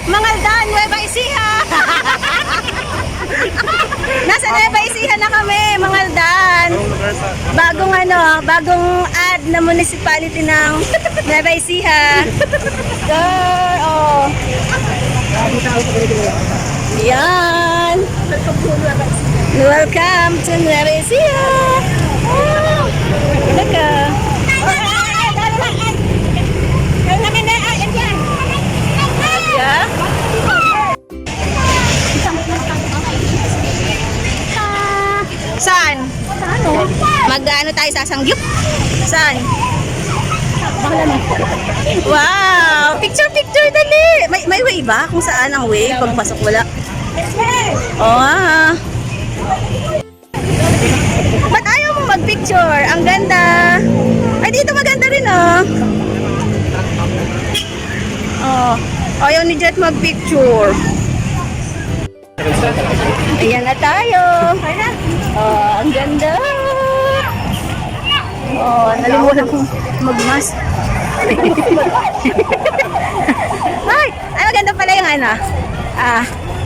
Mangaldan, Nueva Ecija. Nasa Nueva Ecija na kami, Mangaldan. Bagong ad na municipality ng Nueva Ecija. Girl, oh. Yan. Welcome to Nueva Ecija. Oh, laka. Yeah. Saan? Mag-ano tayo sasangyup? Saan? Wow! Picture dali! May way ba? Kung saan ang way? Pagpasok wala. Oh, ba't ayaw mo mag-picture? Ang ganda! Ay, dito maganda rin, oh. Oh, ayaw ni Jet mag-picture. Ayan na tayo. Oh, ang ganda. Oh, nalimutan kong mag-mask. Ay, maganda pala yung ano.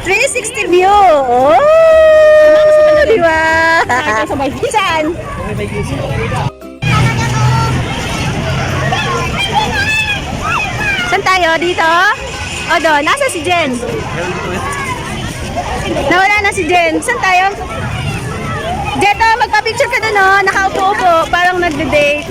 360 view. Oh, di ba? Saan? Saan tayo? Dito? O doon, nasa si Jen? Nawala na si Jen. Saan tayo? Jeto, magpa-picture ka doon, oh. Nakaupo-upo. Parang nagde-date.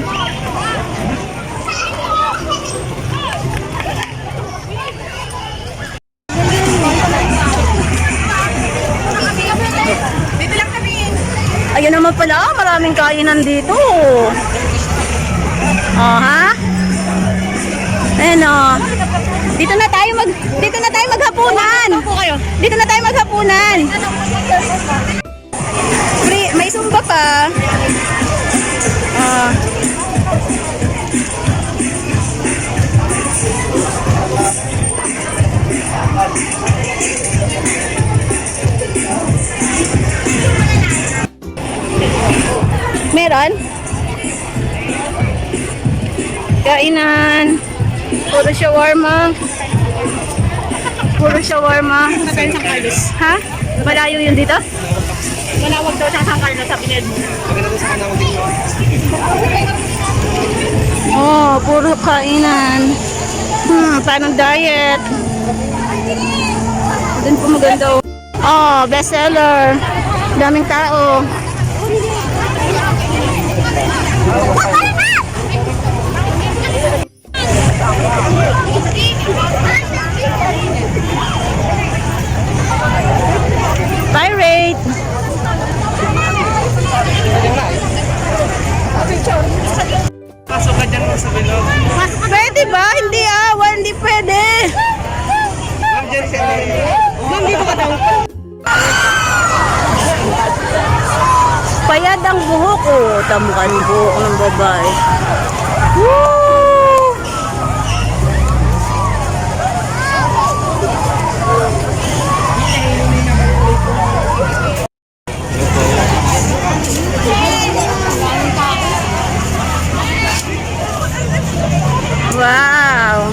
Ayun naman pala, maraming kainan dito. Oh, ha? Ayan, oh. Dito na tayo maghapunan. Dito na tayo maghapunan. Free, may sumba pa. Meron? Kainan. Puro shawarma. Ha? Malayo yun dito? Malawag daw sa San Carlos sa Pined. Oh, puro kainan. Parang diet. Doon po maganda. Oh, bestseller. Daming tao. Pirate. Pasok ka dyan sa bilog. Pwede ba? Hindi hindi pwede. Ma'am, dyan siya. Ma'am, dito ka daw. Payad ang buhok ko. Tamukan yung buhok ng babae. Woo! Wow!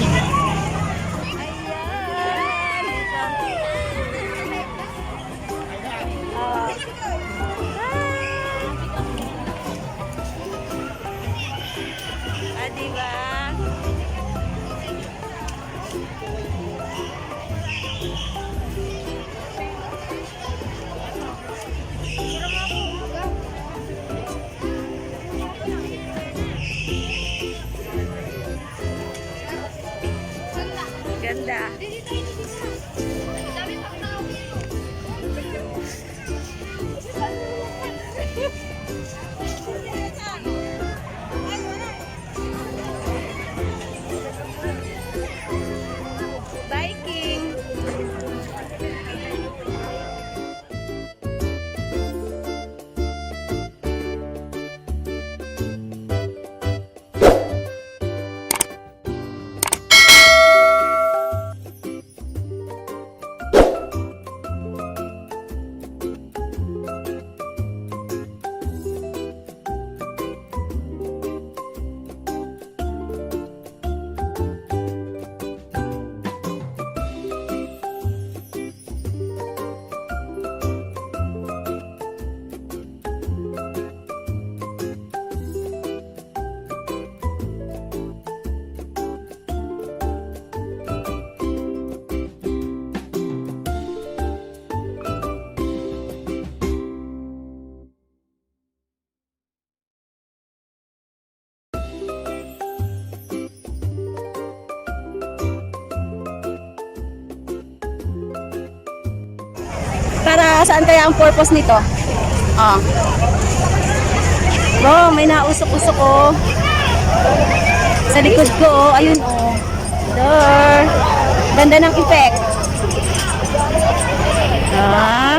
Diba? Ganda. Biking. Para saan kaya ang purpose nito? Oh. Oh, may nausok-usok oh. Sa likod ko oh, ayun oh. Door. Ganda ng effect. Ah.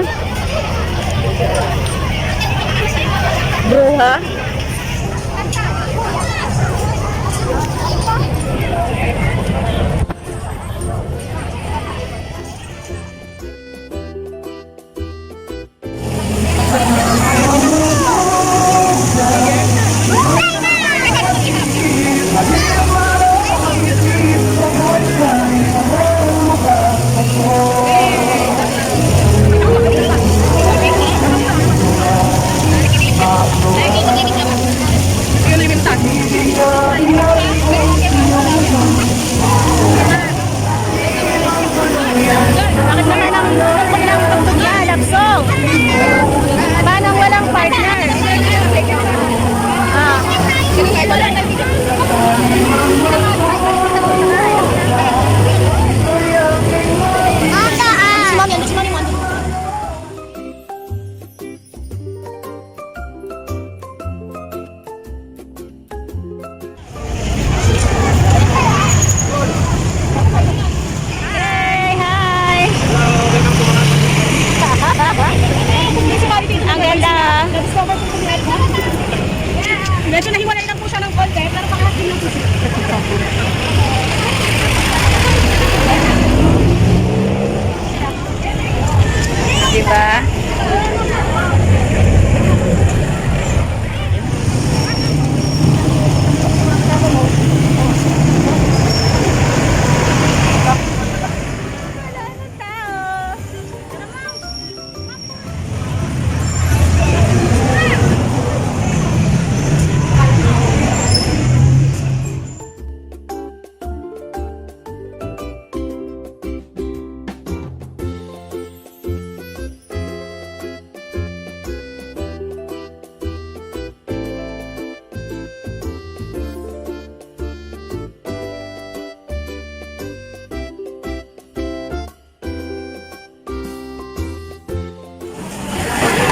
Bruha. Bakit naman ang lupag ng tugtog niya, lapsong? Paano walang partner? Ah. Hey, hi! Ang ganda. Medyo nahiwalay lang po siya ng konti, pero pakahatin lang po siya. Diba?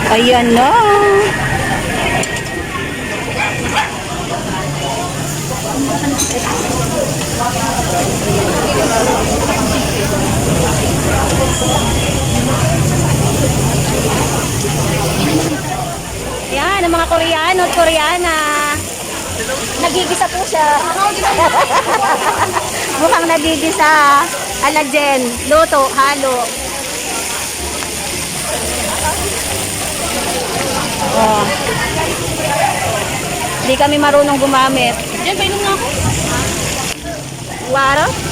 Ayan na. Ayan, ang mga Koreano at Koreana. Nagigisa po siya. Mukhang nagigisa. Alajen, luto, halo. Oh. Hindi kami marunong gumamit. Diyan, painom nga ako. Waro?